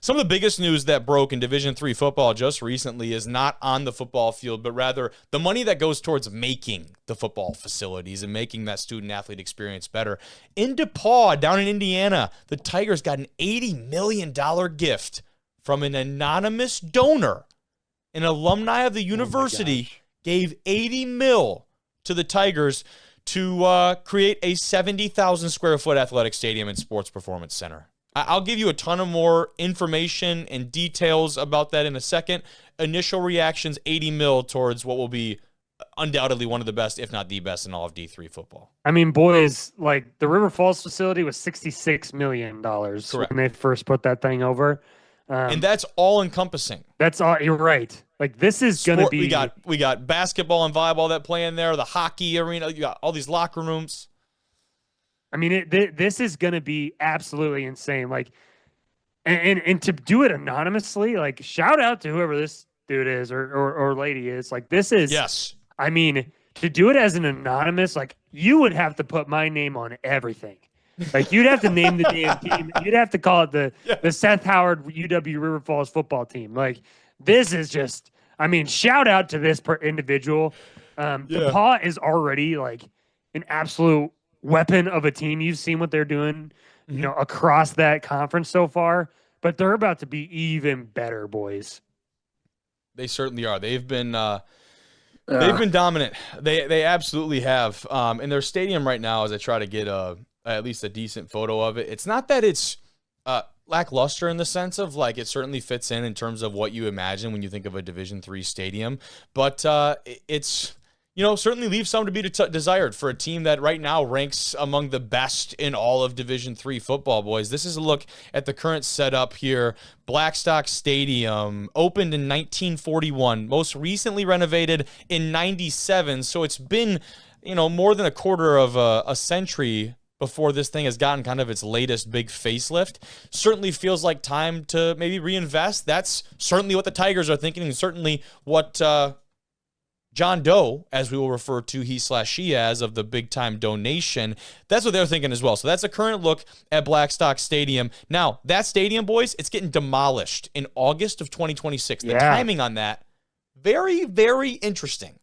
Some of the biggest news that broke in Division III football just recently is not on the football field, but rather the money that goes towards making the football facilities and making that student-athlete experience better. In DePauw, down in Indiana, the Tigers got an $80 million gift from an anonymous donor. An alumni of the university gave $80 million to the Tigers to create a 70,000 square foot athletic stadium and sports performance center. I'll give you a ton of more information and details about that in a second. Initial reactions, $80 million towards what will be undoubtedly one of the best, if not the best, in all of D3 football. I mean, boys, like the River Falls facility was $66 million Correct. when they first put that thing over. And that's all encompassing. That's all. You're right. Like this is going to be. We got basketball and volleyball that play in there. The hockey arena. You got all these locker rooms. I mean, this is going to be absolutely insane. Like, and to do it anonymously, like, shout out to whoever this dude is or lady is. Like, this is. Yes. I mean, to do it as an anonymous, like, you would have to put my name on everything. Like, you'd have to name the damn team. You'd have to call it the Seth Howard UW River Falls football team. Like, this is just. I mean, shout out to this individual. DePauw is already like an absolute weapon of a team. You've seen what they're doing, you know, across that conference so far, but they're about to be even better, boys. They certainly are. They've been dominant. They absolutely have. In their stadium right now, as I try to get at least a decent photo of it, it's not that it's lackluster in the sense of like it certainly fits in terms of what you imagine when you think of a Division III stadium, but it's, you know, certainly leaves some to be desired for a team that right now ranks among the best in all of Division III football, boys. This is a look at the current setup here. Blackstock Stadium opened in 1941, most recently renovated in 97, so it's been, you know, more than a quarter of a century before this thing has gotten kind of its latest big facelift. Certainly feels like time to maybe reinvest. That's certainly what the Tigers are thinking, and certainly what John Doe, as we will refer to he/she as, of the big-time donation, that's what they're thinking as well. So that's a current look at Blackstock Stadium. Now, that stadium, boys, it's getting demolished in August of 2026. The timing on that, very, very interesting.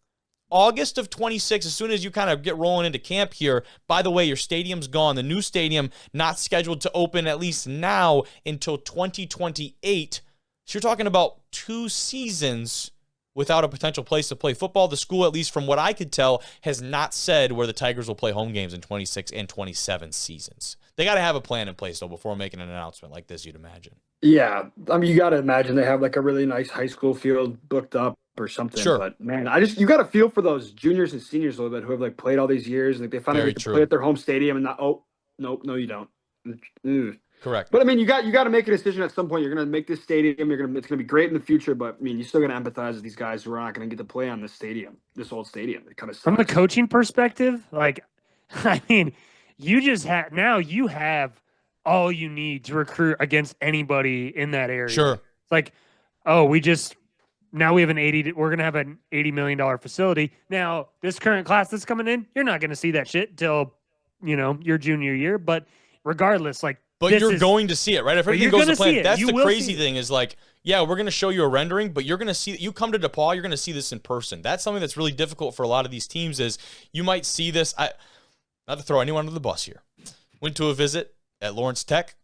August of 26, as soon as you kind of get rolling into camp here, by the way, your stadium's gone. The new stadium not scheduled to open, at least now, until 2028. So you're talking about 2 seasons without a potential place to play football. The school, at least from what I could tell, has not said where the Tigers will play home games in 26 and 27 seasons. They got to have a plan in place, though, before making an announcement like this, you'd imagine. Yeah, I mean, you got to imagine they have like a really nice high school field booked up or something. Sure. But man, you got to feel for those juniors and seniors a little bit who have like played all these years and like they finally get to play at their home stadium and not, oh, nope, no, you don't. Ugh. Correct. But I mean, you got to make a decision at some point. You're going to make this stadium. It's going to be great in the future. But I mean, you still got to empathize with these guys who are not going to get to play on this old stadium. It kind of sucks. From the coaching perspective, like, I mean, you just have you have all you need to recruit against anybody in that area. Sure. It's like, oh, now we have we're going to have an $80 million facility. Now, this current class that's coming in, you're not going to see that shit till, you know, your junior year. But regardless, like, but you're going to see it, right? If everything goes to plan, that's the crazy thing is like, yeah, we're going to show you a rendering, but you're going to see, you come to DePauw, you're going to see this in person. That's something that's really difficult for a lot of these teams is you might see this. Not to throw anyone under the bus here. Went to a visit at Lawrence Tech,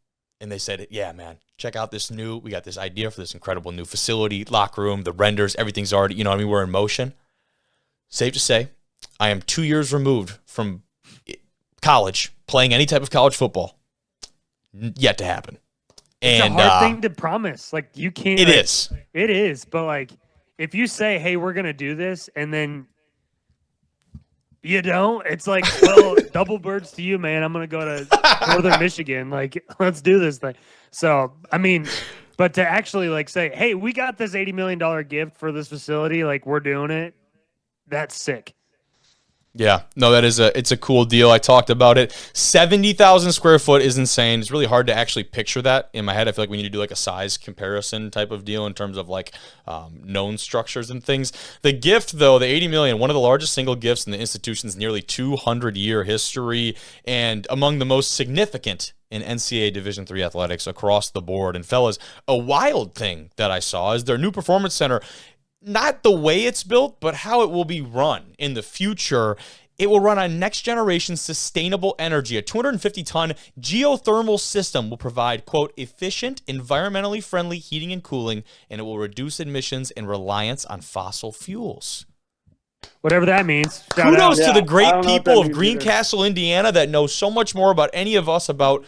and they said, yeah, man, check out we got this idea for this incredible new facility, locker room, the renders, everything's already, you know what I mean? We're in motion. Safe to say, I am 2 years removed from college, playing any type of college football. Yet to happen. It's a hard thing to promise. Like, you can't. It is. It is. But, like, if you say, hey, we're going to do this, and then you don't, it's like, well, double birds to you, man. I'm going to go to Northern Michigan. Like, let's do this thing. So, I mean, but to actually, like, say, hey, we got this $80 million gift for this facility. Like, we're doing it. That's sick. Yeah, no, it's a cool deal. I talked about it. 70,000 square foot is insane. It's really hard to actually picture that in my head. I feel like we need to do like a size comparison type of deal in terms of like known structures and things. The gift, though, the $80 million, one of the largest single gifts in the institution's nearly 200-year history, and among the most significant in NCAA Division III athletics across the board. And fellas, a wild thing that I saw is their new performance center, not the way it's built, but how it will be run in the future. It will run on next generation sustainable energy. A 250-ton geothermal system will provide, quote, efficient, environmentally friendly heating and cooling, and it will reduce emissions and reliance on fossil fuels. Whatever that means. Shout Kudos out. to the I great don't know what people that of means Greencastle, Indiana, that know so much more about any of us about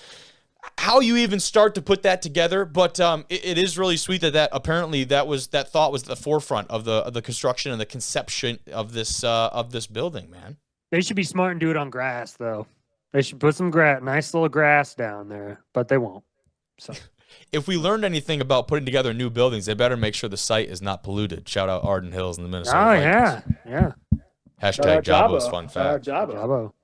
how you even start to put that together. But it is really sweet that apparently that thought was at the forefront of the construction and the conception of this building, man. They should be smart and do it on grass, though. They should put some nice little grass down there, but they won't. So, if we learned anything about putting together new buildings, they better make sure the site is not polluted. Shout out Arden Hills and the Minnesota Vikings. Yeah. Hashtag Jabo's fun fact. Jabo. Bravo.